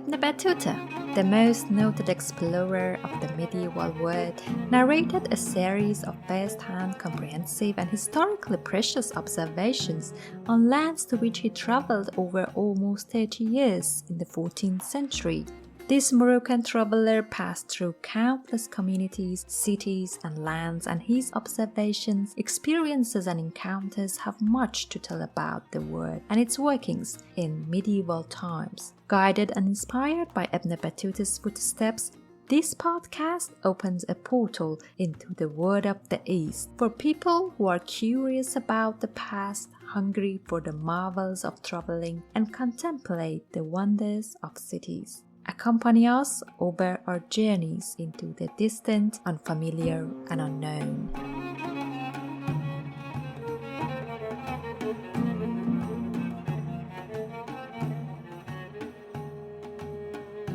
Ibn Battuta, the most noted explorer of the medieval world, narrated a series of first-hand, comprehensive and historically precious observations on lands to which he traveled over almost 30 years in the 14th century. This Moroccan traveler passed through countless communities, cities, and lands, and his observations, experiences, and encounters have much to tell about the world and its workings in medieval times. Guided and inspired by Ibn Battuta's footsteps, this podcast opens a portal into the world of the East for people who are curious about the past, hungry for the marvels of traveling, and contemplate the wonders of cities. Accompany us over our journeys into the distant, unfamiliar, and unknown.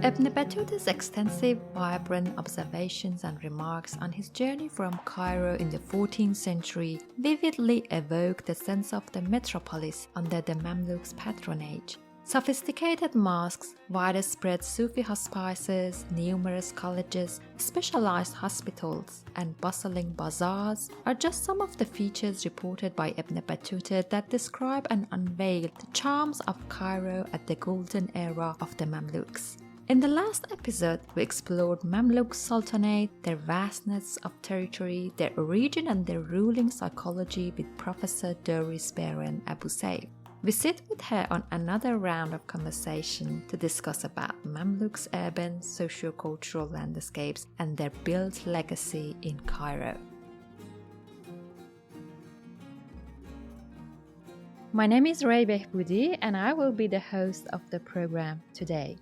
Ibn Battuta's extensive, vibrant observations and remarks on his journey from Cairo in the 14th century vividly evoke the sense of the metropolis under the Mamluks' patronage. Sophisticated mosques, widespread Sufi hospices, numerous colleges, specialized hospitals, and bustling bazaars are just some of the features reported by Ibn Battuta that describe and unveil the charms of Cairo at the golden era of the Mamluks. In the last episode, we explored Mamluk Sultanate, their vastness of territory, their origin, and their ruling psychology with Professor Doris Behrens-Abouseif. We sit with her on another round of conversation to discuss about Mamluks' urban, socio-cultural landscapes and their built legacy in Cairo. My name is Ray Behboudi and I will be the host of the program today.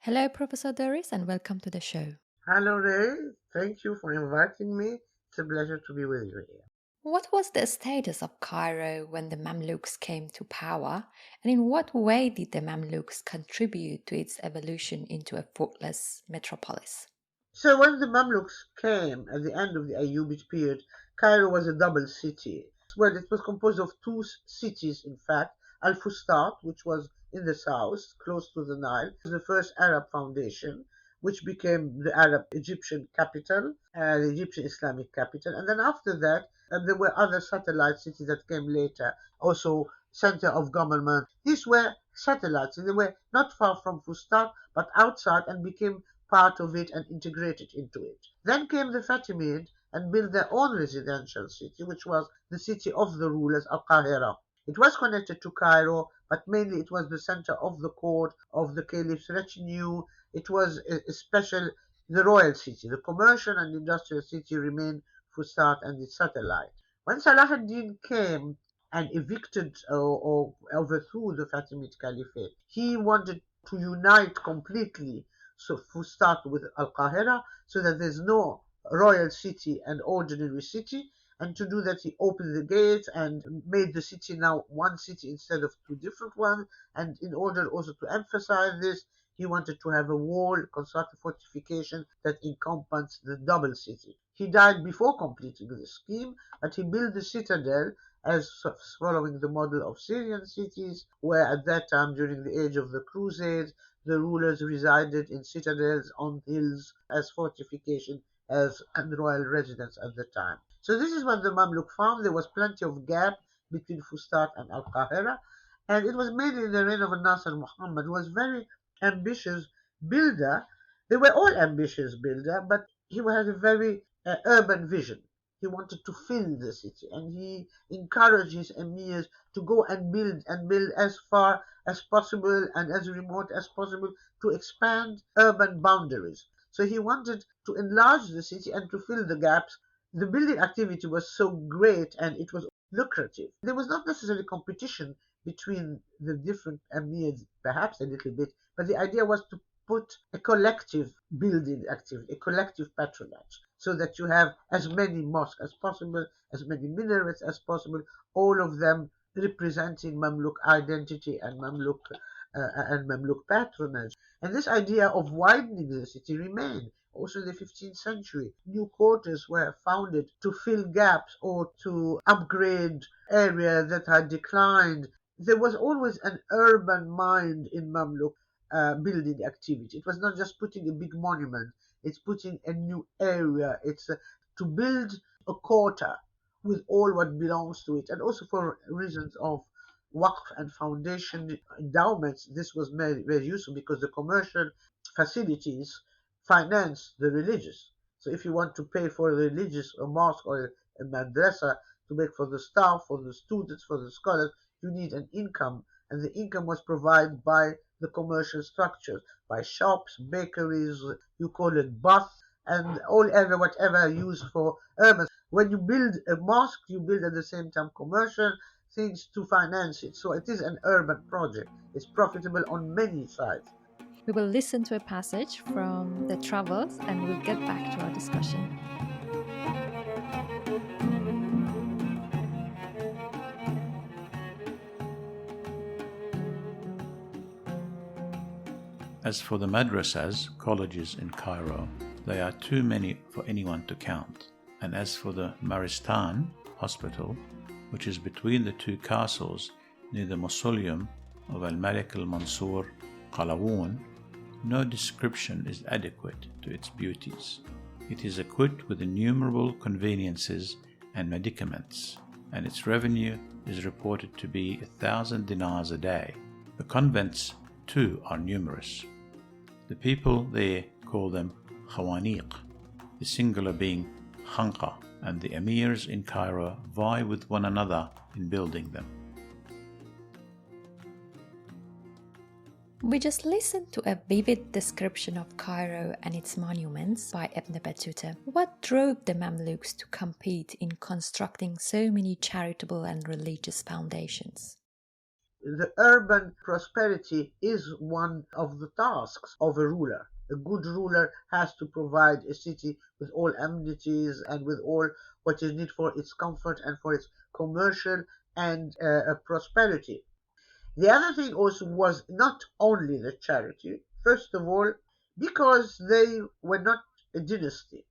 Hello, Professor Doris, and welcome to the show. Hello, Ray. Thank you for inviting me. It's a pleasure to be with you here. What was the status of Cairo when the Mamluks came to power, and in what way did the Mamluks contribute to its evolution into a fortress metropolis? So when the Mamluks came at the end of the Ayyubid period, Cairo was a double city. Well, it was composed of two cities, in fact. Al-Fustat, which was in the south, close to the Nile, was the first Arab foundation, which became the Arab Egyptian capital, the Egyptian Islamic capital. And then after that, there were other satellite cities that came later, also center of government. These were satellites. They were not far from Fustat, but outside and became part of it and integrated into it. Then came the Fatimid and built their own residential city, which was the city of the rulers, Al-Qahira. It was connected to Cairo, but mainly it was the center of the court, of the caliph's retinue. It was the royal city. The commercial and industrial city remained Fustat and its satellite. When Salah ad-Din came and evicted or overthrew the Fatimid Caliphate, he wanted to unite completely Fustat with Al-Qahira so that there's no royal city and ordinary city. And to do that, he opened the gates and made the city now one city instead of two different ones. And in order also to emphasize this, he wanted to have a wall, construct a fortification that encompassed the double city. He died before completing the scheme, but he built the citadel as following the model of Syrian cities, where at that time, during the age of the Crusades, the rulers resided in citadels on hills as fortification and royal residence at the time. So this is what the Mamluk found. There was plenty of gap between Fustat and Al-Qahira, and it was mainly in the reign of Nasser Muhammad, who was very ambitious builder. They were all ambitious builder, but he had a very urban vision. He wanted to fill the city, and he encouraged his emirs to go and build as far as possible and as remote as possible to expand urban boundaries. So he wanted to enlarge the city and to fill the gaps. The building activity was so great and it was lucrative. There was not necessarily competition between the different emirs, perhaps a little bit, but the idea was to put a collective building activity, a collective patronage, so that you have as many mosques as possible, as many minarets as possible, all of them representing Mamluk identity and Mamluk patronage. And this idea of widening the city remained. Also in the 15th century, new quarters were founded to fill gaps or to upgrade areas that had declined. there was always an urban mind in Mamluk building activity. It was not just putting a big monument, it's putting a new area, it's to build a quarter with all what belongs to it. And also for reasons of Waqf and foundation endowments, this was very useful because the commercial facilities finance the religious. So if you want to pay for a religious, a mosque or a madrasa, to make for the staff, for the students, for the scholars, you need an income, and the income was provided by the commercial structures, by shops, bakeries, you call it baths, and all ever whatever used for urban. When you build a mosque, you build at the same time commercial things to finance it. So it is an urban project. It's profitable on many sides. We will listen to a passage from the Travels and we'll get back to our discussion. As for the madrasas, colleges in Cairo, they are too many for anyone to count. And as for the Maristan hospital, which is between the two castles near the mausoleum of Al-Malik al-Mansur Qalawun, no description is adequate to its beauties. It is equipped with innumerable conveniences and medicaments, and its revenue is reported to be 1,000 dinars a day. The convents, too, are numerous. The people there call them khawaniq, the singular being khanqa, and the emirs in Cairo vie with one another in building them. We just listened to a vivid description of Cairo and its monuments by Ibn Battuta. What drove the Mamluks to compete in constructing so many charitable and religious foundations? The urban prosperity is one of the tasks of a ruler. A good ruler has to provide a city with all amenities and with all what is needed for its comfort and for its commercial and prosperity. The other thing also was not only the charity, first of all, because they were not a dynasty.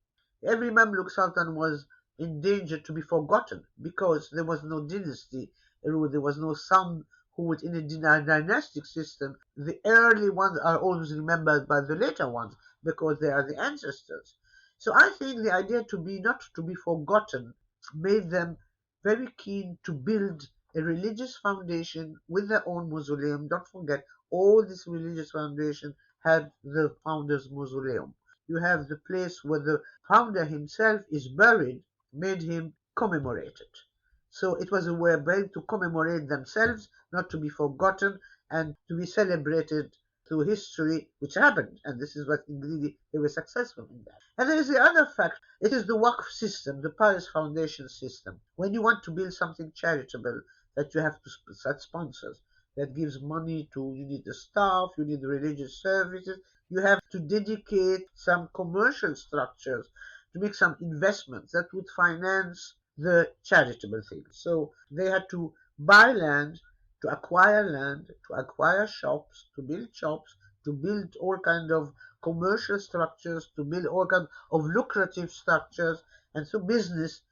Every Mamluk Sultan was in danger to be forgotten because there was no dynasty, there was no son who would, in a dynastic system, the early ones are always remembered by the later ones because they are the ancestors. So I think the idea to be not to be forgotten made them very keen to build a religious foundation with their own mausoleum. Don't forget, all this religious foundation had the founder's mausoleum. You have the place where the founder himself is buried, made him commemorated. So it was a way to commemorate themselves, not to be forgotten, and to be celebrated through history, which happened. And this is what indeed they were successful in that. And there is the other fact. It is the Waqf system, the Paris Foundation system. When you want to build something charitable, that you have to set sponsors, that gives money to, you need the staff, you need the religious services, you have to dedicate some commercial structures to make some investments that would finance the charitable things. So they had to buy land, to acquire shops, to build shops, to build all kinds of commercial structures, to build all kinds of lucrative structures, and so business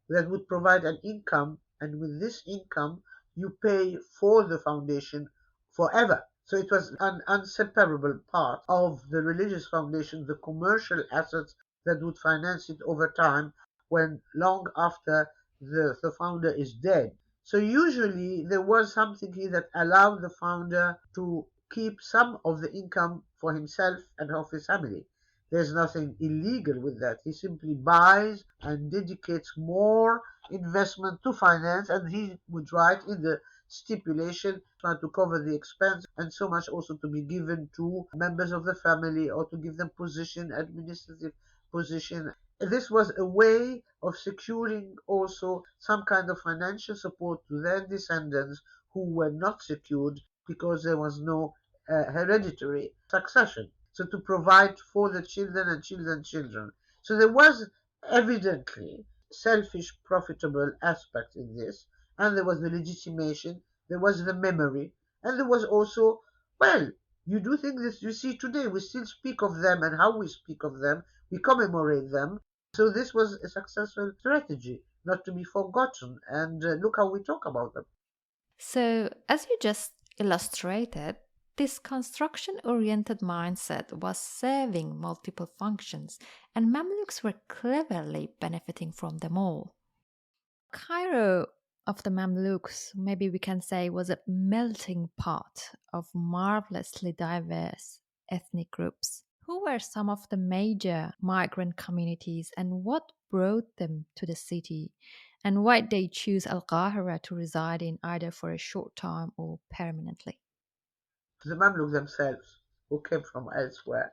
that would provide an income, and with this income you pay for the foundation forever. So it was an inseparable part of the religious foundation, the commercial assets that would finance it over time when long after the founder is dead. So usually there was something here that allowed the founder to keep some of the income for himself and of his family. There's nothing illegal with that. He simply buys and dedicates more investment to finance, and he would write in the stipulation trying to cover the expense, and so much also to be given to members of the family or to give them position, administrative position. This was a way of securing also some kind of financial support to their descendants who were not secured because there was no hereditary succession. So to provide for the children and children's children. So there was evidently selfish, profitable aspect in this, and there was the legitimation, there was the memory, and there was also, well, you do think this, you see today, we still speak of them, and how we speak of them, we commemorate them. So this was a successful strategy, not to be forgotten, and look how we talk about them. So, as you just illustrated, this construction oriented mindset was serving multiple functions, and Mamluks were cleverly benefiting from them all. Cairo of the Mamluks, maybe we can say, was a melting pot of marvelously diverse ethnic groups. Who were some of the major migrant communities and what brought them to the city? And why did they choose Al Qahira to reside in either for a short time or permanently? The Mamluks themselves, who came from elsewhere,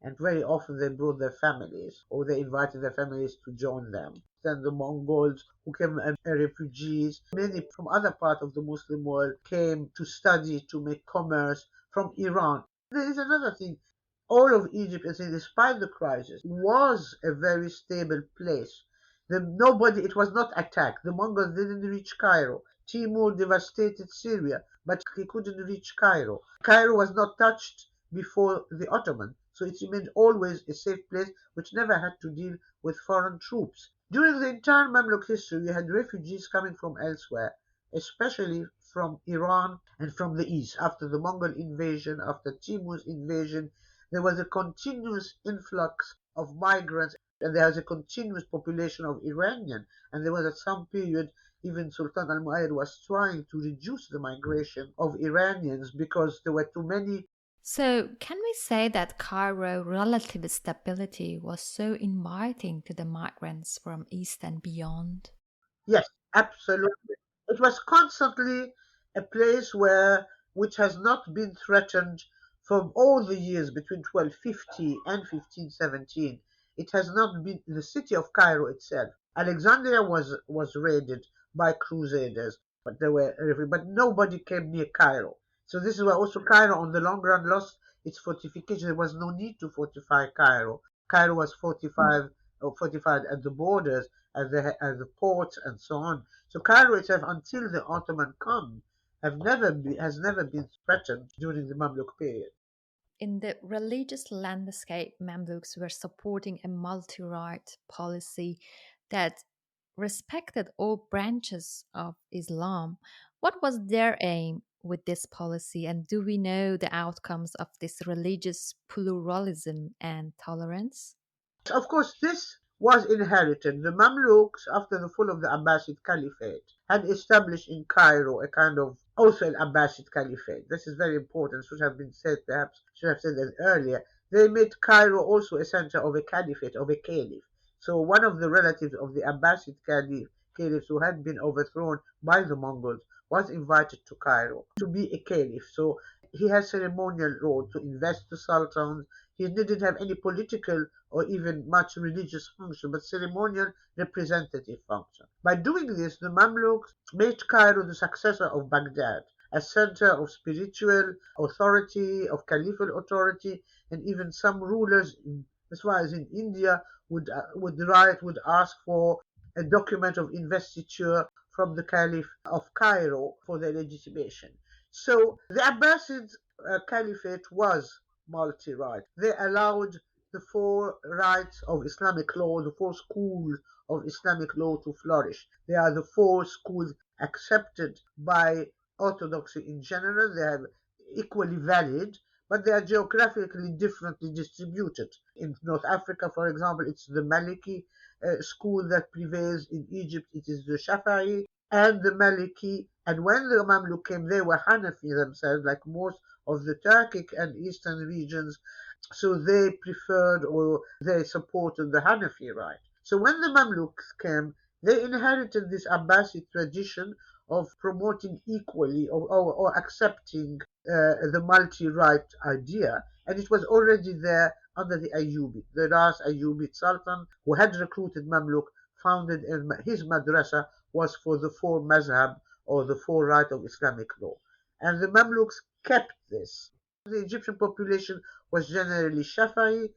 and very often they brought their families or they invited their families to join them. Then the Mongols, who came as refugees, many from other parts of the Muslim world came to study, to make commerce from Iran. There is another thing. All of Egypt, despite the crisis, was a very stable place. It was not attacked. The Mongols didn't reach Cairo. Timur devastated Syria, but he couldn't reach Cairo. Cairo was not touched before the Ottoman, so it remained always a safe place which never had to deal with foreign troops. During the entire Mamluk history, you had refugees coming from elsewhere, especially from Iran and from the east. After the Mongol invasion, after Timur's invasion, there was a continuous influx of migrants and there was a continuous population of Iranian. And there was at some period, even Sultan al-Muayyad was trying to reduce the migration of Iranians because there were too many. So, can we say that Cairo relative stability was so inviting to the migrants from east and beyond? Yes, absolutely. It was constantly a place which has not been threatened from all the years between 1250 and 1517. It has not been the city of Cairo itself. Alexandria was raided by crusaders, but nobody came near Cairo. So this is why also Cairo on the long run lost its fortification. There was no need to fortify Cairo. Cairo was fortified at the borders, at the ports, and so on. So Cairo itself, until the Ottoman come, has never been threatened during the Mamluk period. In the religious landscape, Mamluks were supporting a multi right policy that respected all branches of Islam. What was their aim with this policy, and do we know the outcomes of this religious pluralism and tolerance? Of course, this was inherited. The Mamluks, after the fall of the Abbasid Caliphate, had established in Cairo a kind of also an Abbasid Caliphate. This is very important, should have been said, perhaps should have said that earlier. They made Cairo also a center of a caliphate, of a caliph. So one of the relatives of the Abbasid caliphs who had been overthrown by the Mongols was invited to Cairo to be a caliph. So he had ceremonial role to invest the sultans. He didn't have any political or even much religious function, but ceremonial representative function. By doing this, the Mamluks made Cairo the successor of Baghdad, a center of spiritual authority, of caliphal authority, and even some rulers, as far as in India, would ask for a document of investiture from the Caliph of Cairo for their legitimation. So the Abbasid Caliphate was multi-right. They allowed the four rights of Islamic law, the four schools of Islamic law to flourish. They are the four schools accepted by orthodoxy in general. They are equally valid, but they are geographically differently distributed. In North Africa, for example, it's the Maliki school that prevails. In Egypt, it is the Shafi'i and the Maliki. And when the Mamluk came, they were Hanafi themselves, like most of the Turkic and Eastern regions. So they preferred or they supported the Hanafi right. So when the Mamluks came, they inherited this Abbasid tradition of promoting equally or accepting the multi-right idea, and it was already there under the Ayyubid. The last Ayyubid Sultan, who had recruited Mamluk, founded his madrasa was for the four mazhab or the four right of Islamic law. And the Mamluks kept this. The Egyptian population was generally Shafi'i,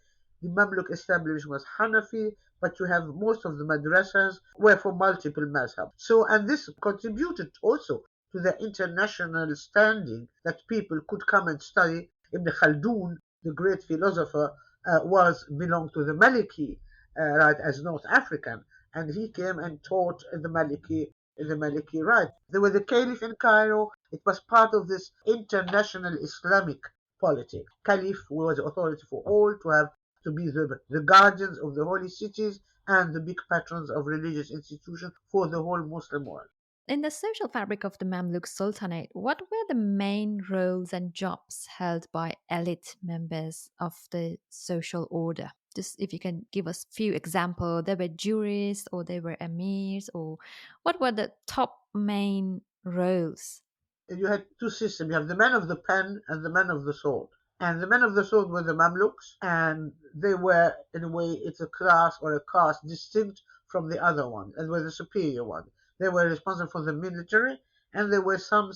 the Mamluk establishment was Hanafi, but you have most of the madrasas were for multiple mazhab. So, and this contributed also to the international standing that people could come and study. Ibn Khaldun, the great philosopher, belonged to the Maliki, right, as North African, and he came and taught the Maliki in the Maliki right. There was the Caliph in Cairo. It was part of this international Islamic politics. Caliph was authority for all to have to be the guardians of the holy cities and the big patrons of religious institutions for the whole Muslim world. In the social fabric of the Mamluk Sultanate, what were the main roles and jobs held by elite members of the social order? Just if you can give us a few examples, they were jurists or they were emirs, or what were the top main roles? You had two systems. You have the men of the pen and the men of the sword. And the men of the sword were the Mamluks, and they were, in a way, it's a class or a caste distinct from the other one, and were the superior one. They were responsible for the military, and there were some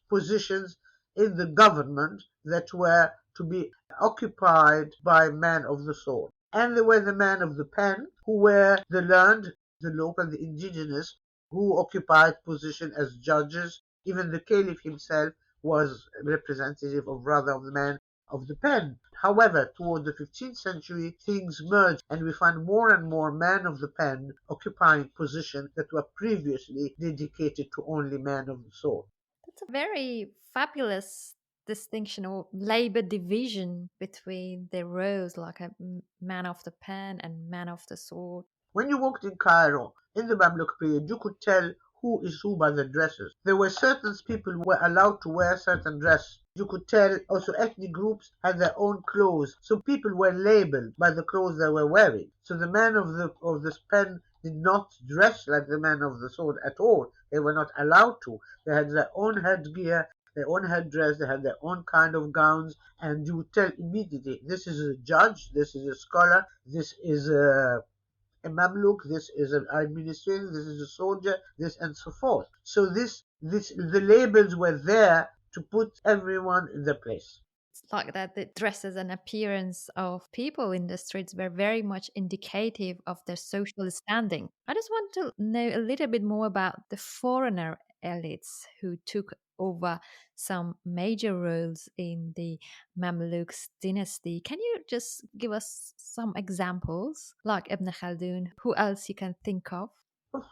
positions in the government that were to be occupied by men of the sword. And there were the men of the pen, who were the learned, the local, the indigenous, who occupied position as judges. Even the caliph himself was representative of rather of the men of the pen. However, toward the 15th century, things merged, and we find more and more men of the pen occupying positions that were previously dedicated to only men of the sword. That's a very fabulous distinction or labor division between the roles, like a man of the pen and man of the sword. When you walked in Cairo in the Mamluk period, you could tell who is who by the dresses. There were certain people who were allowed to wear certain dress. You could tell also ethnic groups had their own clothes. So people were labeled by the clothes they were wearing. So the men of the pen did not dress like the men of the sword at all. They were not allowed to. They had their own headgear, their own headdress, they had their own kind of gowns, and you would tell immediately this is a judge, this is a scholar, this is a Mamluk, this is an administrator, this is a soldier, this and so forth. So the labels were there to put everyone in their place. It's like that the dresses and appearance of people in the streets were very much indicative of their social standing. I just want to know a little bit more about the foreigner elites who took over some major roles in the Mamluks dynasty. Can you just give us some examples, like Ibn Khaldun? Who else you can think of?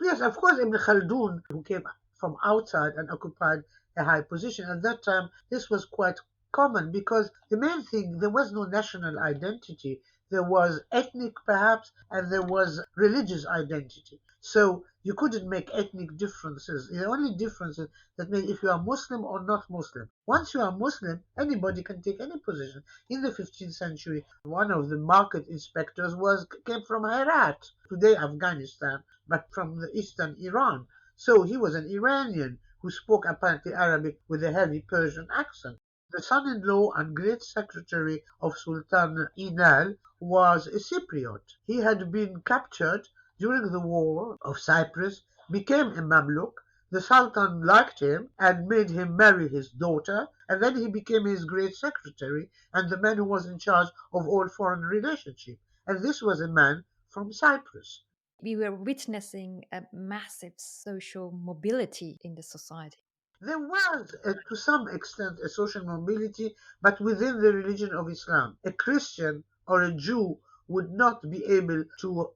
Yes, of course, Ibn Khaldun, who came from outside and occupied a high position. At that time, this was quite common because the main thing, there was no national identity. There was ethnic, perhaps, and there was religious identity. So you couldn't make ethnic differences. The only difference is that if you are Muslim or not Muslim. Once you are Muslim, anybody can take any position. In the 15th century, one of the market inspectors came from Herat, today Afghanistan, but from the eastern Iran. So he was an Iranian who spoke apparently Arabic with a heavy Persian accent. The son-in-law and great secretary of Sultan Inal was a Cypriot. He had been captured during the war of Cyprus, became a Mamluk. The Sultan liked him and made him marry his daughter, and then he became his great secretary and the man who was in charge of all foreign relationship. And this was a man from Cyprus. We were witnessing a massive social mobility in the society. There was, to some extent, a social mobility, but within the religion of Islam. A Christian or a Jew would not be able to,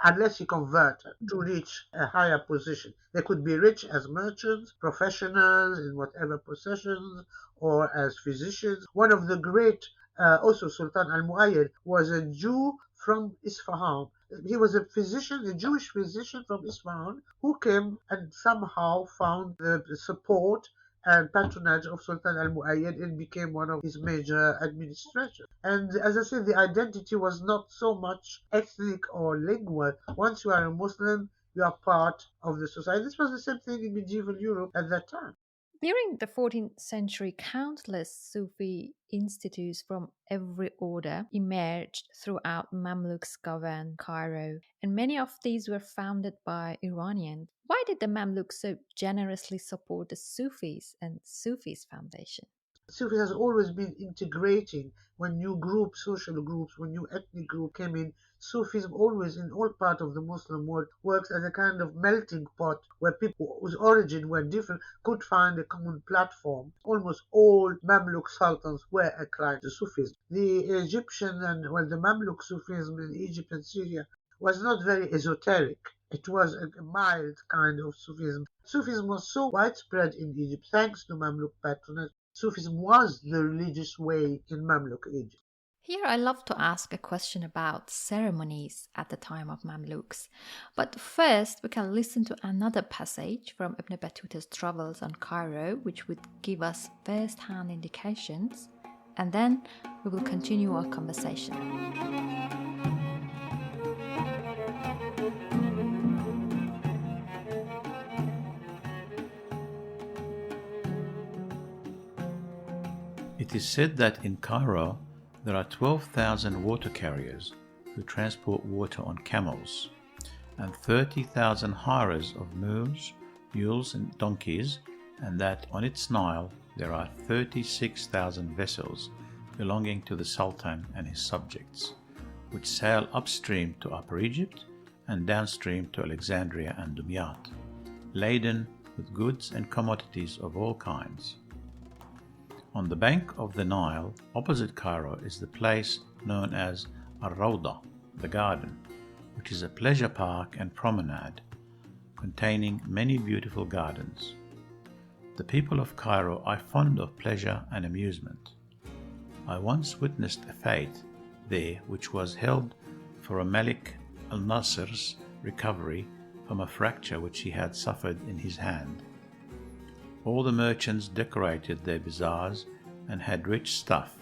unless he converted, to reach a higher position. They could be rich as merchants, professionals in whatever professions, or as physicians. One of the great, also Sultan al-Mu'ayyad, was a Jew from Isfahan. He was a physician, a Jewish physician from Isfahan, who came and somehow found the support and patronage of Sultan al-Mu'ayyad and became one of his major administrators. And as I said, the identity was not so much ethnic or lingual. Once you are a Muslim, you are part of the society. This was the same thing in medieval Europe at that time. During the 14th century, countless Sufi institutes from every order emerged throughout Mamluks governed Cairo, and many of these were founded by Iranians. Why did the Mamluks so generously support the Sufis and Sufis Foundation? Sufis has always been integrating when new groups, social groups, when new ethnic group came in. Sufism always in all parts of the Muslim world works as a kind of melting pot where people whose origin were different could find a common platform. Almost all Mamluk sultans were inclined to Sufism. The Egyptian and the Mamluk Sufism in Egypt and Syria was not very esoteric. It was a mild kind of Sufism. Sufism was so widespread in Egypt thanks to Mamluk patronage. Sufism was the religious way in Mamluk Egypt. Here I love to ask a question about ceremonies at the time of Mamluks. But first we can listen to another passage from Ibn Battuta's travels on Cairo, which would give us first-hand indications, and then we will continue our conversation. It is said that in Cairo there are 12,000 water carriers who transport water on camels, and 30,000 hirers of mules and donkeys, and that on its Nile there are 36,000 vessels belonging to the Sultan and his subjects, which sail upstream to Upper Egypt and downstream to Alexandria and Dumyat, laden with goods and commodities of all kinds. On the bank of the Nile, opposite Cairo, is the place known as Ar-Rawda, the garden, which is a pleasure park and promenade, containing many beautiful gardens. The people of Cairo are fond of pleasure and amusement. I once witnessed a fete there which was held for Malik al-Nasr's recovery from a fracture which he had suffered in his hand. All the merchants decorated their bazaars and had rich stuff,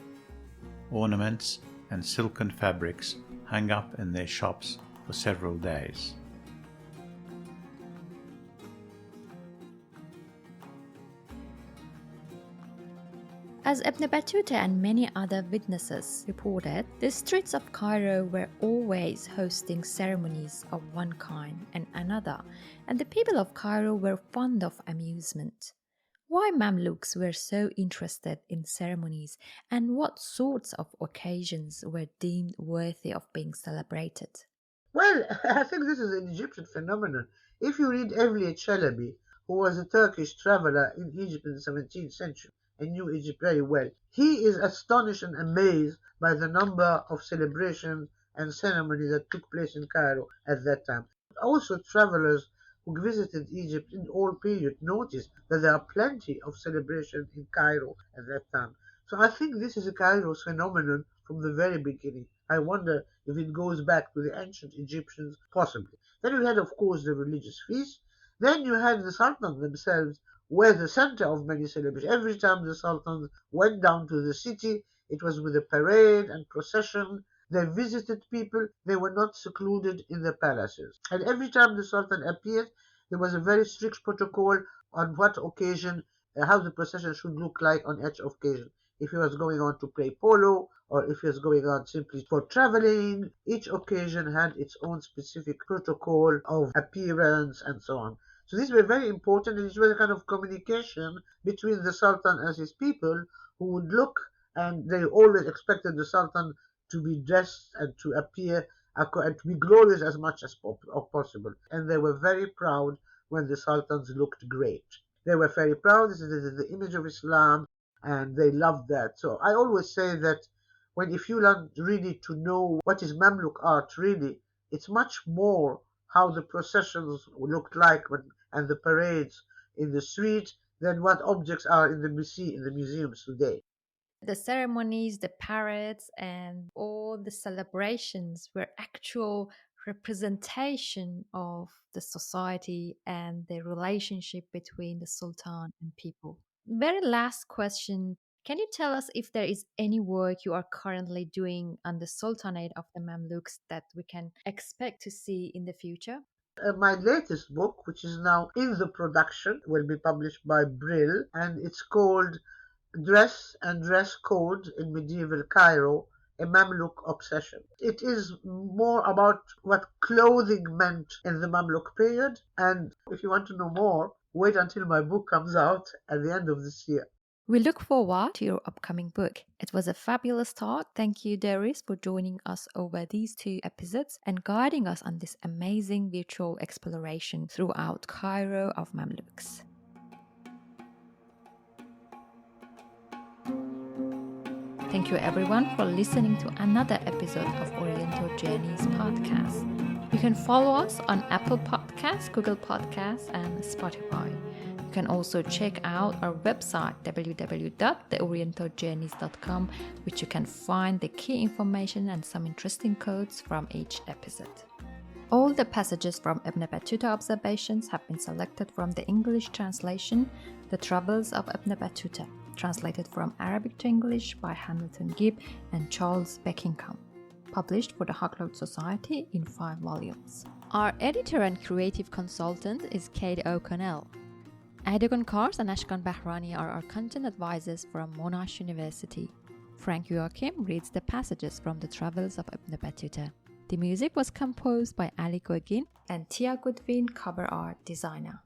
ornaments, and silken fabrics hung up in their shops for several days. As Ibn Battuta and many other witnesses reported, the streets of Cairo were always hosting ceremonies of one kind and another, and the people of Cairo were fond of amusement. Why Mamluks were so interested in ceremonies, and what sorts of occasions were deemed worthy of being celebrated? Well, I think this is an Egyptian phenomenon. If you read Evliya Çelebi, who was a Turkish traveler in Egypt in the 17th century and knew Egypt very well, he is astonished and amazed by the number of celebrations and ceremonies that took place in Cairo at that time. Also, travelers who visited Egypt in all periods noticed that there are plenty of celebrations in Cairo at that time. So I think this is a Cairo's phenomenon from the very beginning. I wonder if it goes back to the ancient Egyptians, possibly. Then you had, of course, the religious feasts. Then you had the Sultans themselves, were the center of many celebrations. Every time the Sultans went down to the city, it was with a parade and procession. They visited people, they were not secluded in their palaces. And every time the Sultan appeared, there was a very strict protocol on what occasion, how the procession should look like on each occasion. If he was going on to play polo, or if he was going on simply for traveling, each occasion had its own specific protocol of appearance and so on. So these were very important, and it was a kind of communication between the Sultan and his people, who would look, and they always expected the Sultan to be dressed and to appear and to be glorious as much as possible. And they were very proud when the Sultans looked great. They were very proud. This is the image of Islam, and they loved that. So I always say that if you want really to know what is Mamluk art really, it's much more how the processions looked like and the parades in the street than what objects are in the museums today. The ceremonies, the parades, and all the celebrations were actual representation of the society and the relationship between the Sultan and people. Very last question. Can you tell us if there is any work you are currently doing on the Sultanate of the Mamluks that we can expect to see in the future? My latest book, which is now in the production, will be published by Brill, and it's called Dress and Dress Code in Medieval Cairo, a Mamluk Obsession. It is more about what clothing meant in the Mamluk period, and if you want to know more, wait until my book comes out at the end of this year. We look forward to your upcoming book. It was a fabulous talk. Thank you, Doris, for joining us over these 2 episodes and guiding us on this amazing virtual exploration throughout Cairo of Mamluks. Thank you, everyone, for listening to another episode of Oriental Journeys podcast. You can follow us on Apple Podcasts, Google Podcasts, and Spotify. You can also check out our website www.theorientaljourneys.com, which you can find the key information and some interesting quotes from each episode. All the passages from Ibn Battuta Observations have been selected from the English translation, The Travels of Ibn Battuta, translated from Arabic to English by Hamilton Gibb and Charles Beckingham, published for the Huckload Society in 5 volumes. Our editor and creative consultant is Kate O'Connell. Aydogan Kars and Ashkan Bahrani are our content advisors from Monash University. Frank Joachim reads the passages from the Travels of Ibn Battuta. The music was composed by Ali Gogin and Tia Goodwin, cover art designer.